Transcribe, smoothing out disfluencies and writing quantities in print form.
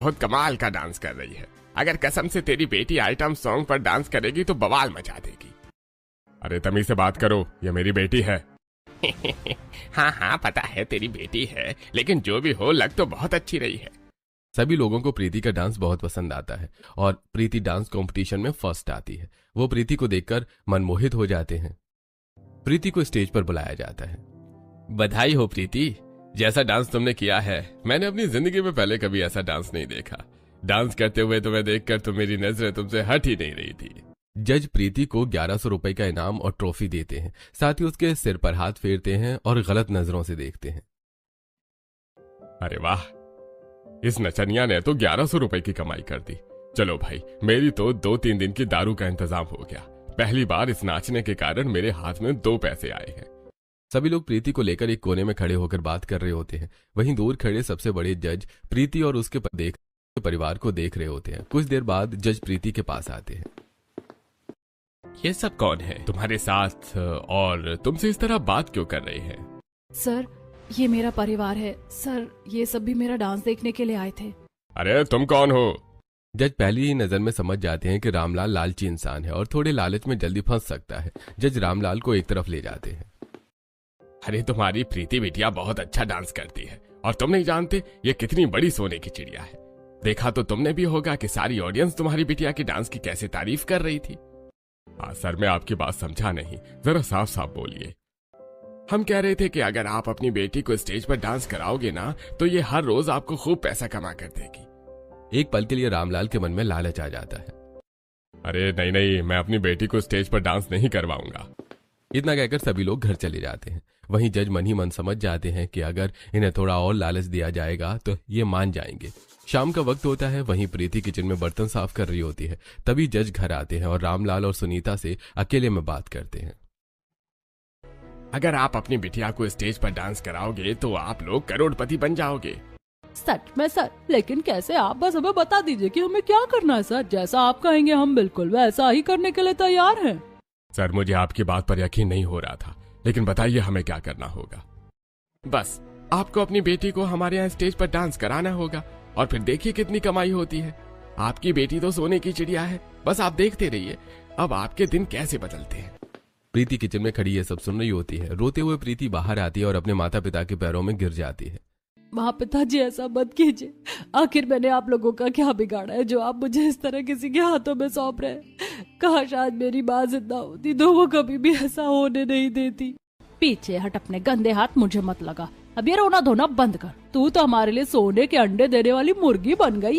बहुत कमाल का डांस कर रही है। अगर कसम से तेरी बेटी आइटम सॉन्ग पर डांस करेगी तो बवाल मचा देगी। अरे तमीज से बात करो, ये मेरी बेटी है। हाँ हाँ पता है तेरी बेटी है, लेकिन जो भी हो लग तो बहुत अच्छी रही है। सभी लोगों को प्रीति का डांस बहुत पसंद आता है और प्रीति डांस कंपटीशन में फर्स्ट आती है। वो प्रीति को देखकर मनमोहित हो जाते हैं। प्रीति को स्टेज पर बुलाया जाता है। बधाई हो प्रीति, जैसा डांस तुमने किया है मैंने अपनी जिंदगी में पहले कभी ऐसा डांस नहीं देखा। डांस करते हुए तुम्हें देखकर तो मेरी नजरें तुमसे हट ही नहीं रही थी। जज प्रीति को 1100 रुपए का इनाम और ट्रॉफी देते हैं। साथ ही उसके सिर पर हाथ फेरते हैं और गलत नजरों से देखते हैं। अरे वाह, इस नचनिया ने तो 1100 रुपए की कमाई कर दी। चलो भाई, मेरी तो 2-3 दिन की दारू का इंतजाम हो गया। पहली बार इस नाचने के कारण मेरे हाथ में 2 पैसे आए हैं। सभी लोग प्रीति को लेकर एक कोने में खड़े होकर बात कर रहे होते हैं। वहीं दूर खड़े सबसे बड़े जज प्रीति और उसके परिवार को देख रहे होते हैं। कुछ देर बाद जज प्रीति के पास आते हैं। ये सब कौन है तुम्हारे साथ और तुमसे इस तरह बात क्यों कर रहे हैं? सर, ये मेरा परिवार है। सर, ये सब भी मेरा डांस देखने के लिए आए थे। अरे तुम कौन हो? जज पहली ही नजर में समझ जाते हैं कि रामलाल लालची इंसान है और थोड़े लालच में जल्दी फंस सकता है। जज रामलाल को एक तरफ ले जाते हैं। अरे तुम्हारी प्रीति बिटिया बहुत अच्छा डांस करती है और तुम नहीं जानते ये कितनी बड़ी सोने की चिड़िया है। देखा तो तुमने भी होगा कि सारी ऑडियंस तुम्हारी बिटिया की डांस की कैसे तारीफ कर रही थी। सर मैं आपकी बात समझा नहीं, जरा साफ साफ बोलिए। हम कह रहे थे कि अगर आप अपनी बेटी को स्टेज पर डांस कराओगे ना तो ये हर रोज आपको खूब पैसा कमा कर देगी। एक पल के लिए रामलाल के मन में लालच आ जाता है। अरे नहीं नहीं, मैं अपनी बेटी को स्टेज पर डांस नहीं करवाऊंगा। इतना कहकर सभी लोग घर चले जाते हैं। वहीं जज मन ही मन समझ जाते हैं कि अगर इन्हें थोड़ा और लालच दिया जाएगा तो ये मान जाएंगे। शाम का वक्त होता है। वहीं प्रीति किचन में बर्तन साफ कर रही होती है। तभी जज घर आते हैं और रामलाल और सुनीता से अकेले में बात करते हैं। अगर आप अपनी बिटिया को स्टेज पर डांस कराओगे तो आप लोग करोड़पति बन जाओगे। सच में सर, लेकिन कैसे? आप बस हमें बता दीजिए कि हमें क्या करना है सर। जैसा आप कहेंगे हम बिल्कुल वैसा ही करने के लिए तैयार हैं। सर मुझे आपकी बात पर यकीन नहीं हो रहा था, लेकिन बताइए हमें क्या करना होगा। बस आपको अपनी बेटी को हमारे यहाँ स्टेज पर डांस कराना होगा और फिर देखिए कितनी कमाई होती है। आपकी बेटी तो सोने की चिड़िया है, बस आप देखते रहिए अब आपके दिन कैसे बदलते हैं। प्रीति किचन में खड़ी ये सब सुन रही होती है। रोते हुए प्रीति बाहर आती है और अपने माता पिता के पैरों में गिर जाती है। माँ पिताजी ऐसा मत कीजिए। आखिर मैंने आप लोगों का क्या बिगाड़ा है जो आप मुझे इस तरह किसी के हाथों में सौंप रहे हैं? काश आज मेरी माँ जिंदा होती तो वो कभी भी ऐसा होने नहीं देती। पीछे हट, अपने गंदे हाथ मुझे मत लगा। अब ये रोना धोना बंद कर। तू तो हमारे लिए सोने के अंडे देने वाली मुर्गी बन गई।